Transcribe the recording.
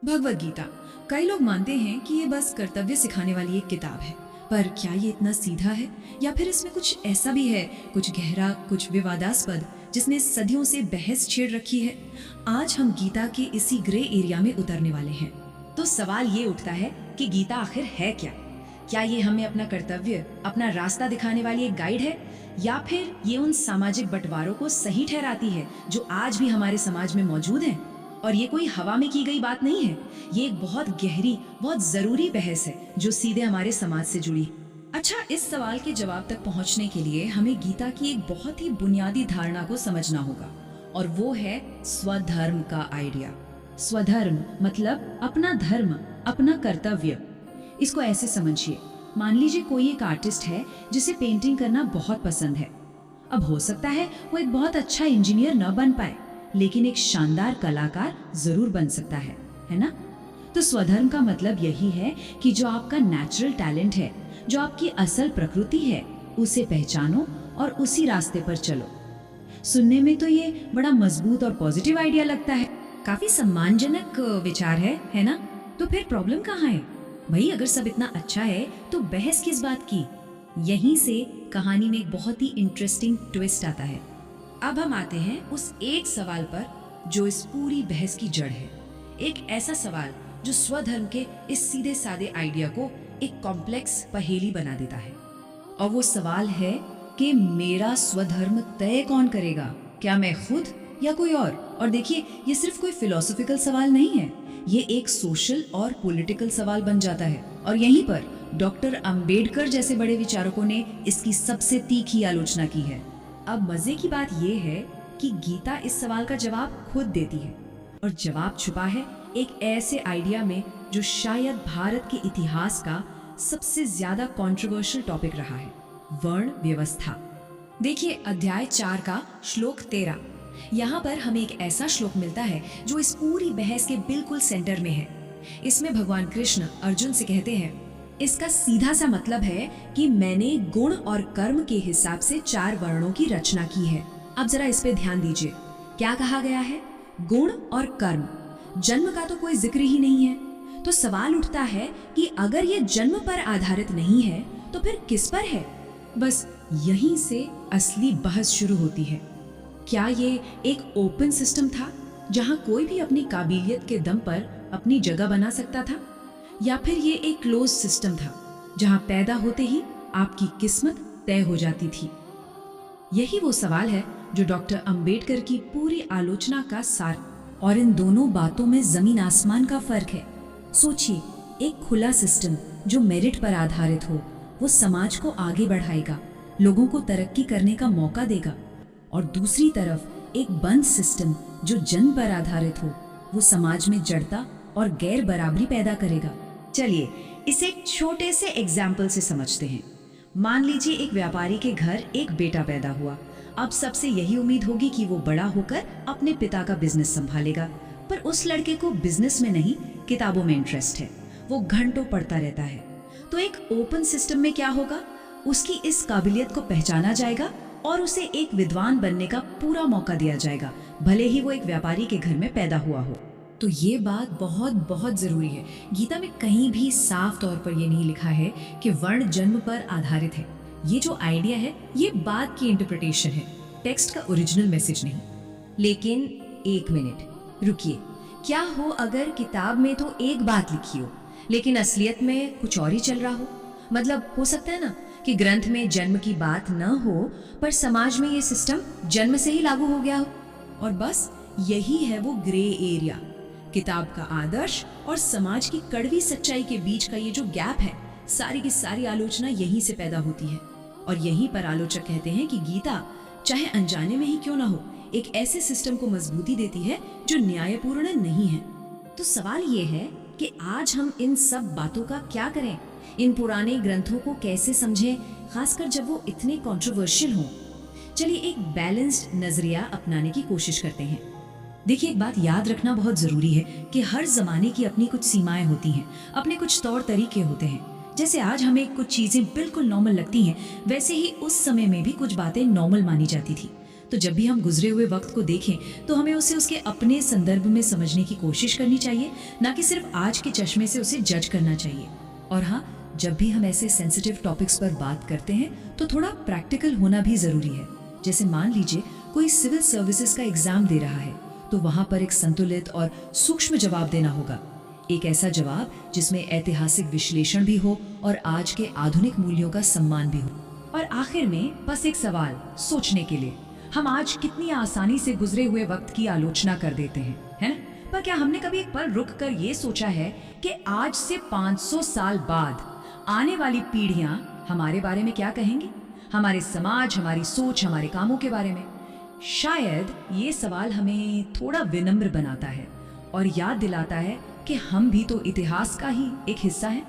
भगवत गीता। कई लोग मानते हैं कि ये बस कर्तव्य सिखाने वाली एक किताब है, पर क्या ये इतना सीधा है या फिर इसमें कुछ ऐसा भी है, कुछ गहरा, कुछ विवादास्पद, जिसने सदियों से बहस छेड़ रखी है। आज हम गीता के इसी ग्रे एरिया में उतरने वाले हैं। तो सवाल ये उठता है कि गीता आखिर है क्या? क्या ये हमें अपना कर्तव्य, अपना रास्ता दिखाने वाली एक गाइड है, या फिर ये उन सामाजिक बंटवारों को सही ठहराती है जो आज भी हमारे समाज में मौजूद हैं? और ये कोई हवा में की गई बात नहीं है, ये एक बहुत गहरी, बहुत जरूरी बहस है जो सीधे हमारे समाज से जुड़ी है। अच्छा, इस सवाल के जवाब तक पहुंचने के लिए हमें गीता की एक बहुत ही बुनियादी धारणा को समझना होगा, और वो है स्वधर्म का आइडिया। स्वधर्म मतलब अपना धर्म, अपना कर्तव्य। इसको ऐसे समझिए, मान लीजिए कोई एक आर्टिस्ट है जिसे पेंटिंग करना बहुत पसंद है। अब हो सकता है वो एक बहुत अच्छा इंजीनियर न बन पाए, लेकिन एक शानदार कलाकार जरूर बन सकता है ना? तो स्वधर्म का मतलब यही है कि जो आपका नेचुरल टैलेंट है, जो आपकी असल प्रकृति है, उसे पहचानो और उसी रास्ते पर चलो। सुनने में तो ये बड़ा मजबूत और पॉजिटिव आइडिया लगता है, काफी सम्मानजनक विचार है ना? तो फिर प्रॉब्लम कहाँ है भाई? अगर सब इतना अच्छा है तो बहस किस बात की? यहीं से कहानी में एक बहुत ही इंटरेस्टिंग ट्विस्ट आता है। अब हम आते हैं उस एक सवाल पर जो इस पूरी बहस की जड़ है। एक ऐसा सवाल जो स्वधर्म के इस सीधे सादे आइडिया को एक कॉम्प्लेक्स पहेली बना देता है। और वो सवाल है कि मेरा स्वधर्म तय कौन करेगा? क्या मैं खुद या कोई और? और देखिए, ये सिर्फ कोई फिलोसॉफिकल सवाल नहीं है, ये एक सोशल और पॉलिटिकल सवाल बन जाता है। और यहीं पर डॉक्टर अंबेडकर जैसे बड़े विचारकों ने इसकी सबसे तीखी आलोचना की है। अब मजे की बात यह है कि गीता इस सवाल का जवाब खुद देती है, और जवाब छुपा है एक ऐसे आइडिया में जो शायद भारत के इतिहास का सबसे ज्यादा कंट्रोवर्शियल टॉपिक रहा है, वर्ण व्यवस्था। देखिए अध्याय 4 का श्लोक 13। यहाँ पर हमें एक ऐसा श्लोक मिलता है जो इस पूरी बहस के बिल्कुल सेंटर में है। इसमें भगवान कृष्ण अर्जुन से कहते हैं, इसका सीधा सा मतलब है कि मैंने गुण और कर्म के हिसाब से 4 वर्णों की रचना की है। अब जरा इस पे ध्यान दीजिए, क्या कहा गया है? गुण और कर्म। जन्म का तो कोई जिक्र ही नहीं है। तो सवाल उठता है कि अगर ये जन्म पर आधारित नहीं है तो फिर किस पर है? बस यहीं से असली बहस शुरू होती है। क्या ये एक ओपन सिस्टम था जहां कोई भी अपनी काबिलियत के दम पर अपनी जगह बना सकता था, या फिर ये एक क्लोज सिस्टम था जहां पैदा होते ही आपकी किस्मत तय हो जाती थी? यही वो सवाल है जो डॉक्टर अंबेडकर की पूरी आलोचना का सार। और इन दोनों बातों में जमीन आसमान का फर्क है। सोचिए, एक खुला सिस्टम जो मेरिट पर आधारित हो, वो समाज को आगे बढ़ाएगा, लोगों को तरक्की करने का मौका देगा। और दूसरी तरफ एक बंद सिस्टम जो जन्म पर आधारित हो, वो समाज में जड़ता और गैर बराबरी पैदा करेगा। चलिए इसे एक छोटे से एग्जाम्पल से समझते हैं। मान लीजिए एक व्यापारी के घर एक बेटा पैदा हुआ। अब सबसे यही उम्मीद होगी कि वो बड़ा होकर अपने पिता का बिजनेस संभालेगा, पर उस लड़के को बिजनेस में नहीं, किताबों में इंटरेस्ट है। वो घंटों पढ़ता रहता है। तो एक ओपन सिस्टम में क्या होगा? उसकी इस काबिलियत को पहचाना जाएगा और उसे एक विद्वान बनने का पूरा मौका दिया जाएगा, भले ही वो एक व्यापारी के घर में पैदा हुआ हो। तो ये बात बहुत बहुत जरूरी है। गीता में कहीं भी साफ तौर पर ये नहीं लिखा है कि वर्ण जन्म पर आधारित है। ये जो आइडिया है, ये बात की इंटरप्रिटेशन है, टेक्स्ट का ओरिजिनल मैसेज नहीं। लेकिन एक मिनट रुकिए, क्या हो अगर किताब में तो एक बात लिखी हो लेकिन असलियत में कुछ और ही चल रहा हो? मतलब हो सकता है ना कि ग्रंथ में जन्म की बात न हो, पर समाज में ये सिस्टम जन्म से ही लागू हो गया हो। और बस यही है वो ग्रे एरिया। किताब का आदर्श और समाज की कड़वी सच्चाई के बीच का ये जो गैप है, सारी की सारी आलोचना यहीं से पैदा होती है। और यहीं पर आलोचक कहते हैं कि गीता, चाहे अनजाने में ही क्यों ना हो, एक ऐसे सिस्टम को मजबूती देती है जो न्यायपूर्ण नहीं है। तो सवाल ये है कि आज हम इन सब बातों का क्या करें? इन पुराने ग्रंथों को कैसे समझें, खासकर जब वो इतने कंट्रोवर्शियल हों? चलिए एक बैलेंस्ड नजरिया अपनाने की कोशिश करते हैं। देखिए, एक बात याद रखना बहुत जरूरी है कि हर जमाने की अपनी कुछ सीमाएं होती हैं, अपने कुछ तौर तरीके होते हैं। जैसे आज हमें कुछ चीजें बिल्कुल नॉर्मल लगती हैं, वैसे ही उस समय में भी कुछ बातें नॉर्मल मानी जाती थी। तो जब भी हम गुजरे हुए वक्त को देखें तो हमें उसे उसके अपने संदर्भ में समझने की कोशिश करनी चाहिए, ना कि सिर्फ आज के चश्मे से उसे जज करना चाहिए। और हाँ, जब भी हम ऐसे सेंसिटिव टॉपिक्स पर बात करते हैं तो थोड़ा प्रैक्टिकल होना भी जरूरी है। जैसे मान लीजिए कोई सिविल सर्विसेज का एग्जाम दे रहा है, तो वहां पर एक संतुलित और सूक्ष्म जवाब देना होगा। एक ऐसा जवाब जिसमें ऐतिहासिक विश्लेषण भी हो और आज के आधुनिक मूल्यों का सम्मान भी हो। और आखिर में बस एक सवाल सोचने के लिए, हम आज कितनी आसानी से गुजरे हुए वक्त की आलोचना कर देते हैं, है ना? पर क्या हमने कभी एक पल रुक कर ये सोचा है कि आज से 500 साल बाद आने वाली पीढ़ियां हमारे बारे में क्या कहेंगी, हमारे समाज, हमारी सोच, हमारे कामों के बारे में? शायद ये सवाल हमें थोड़ा विनम्र बनाता है और याद दिलाता है कि हम भी तो इतिहास का ही एक हिस्सा हैं।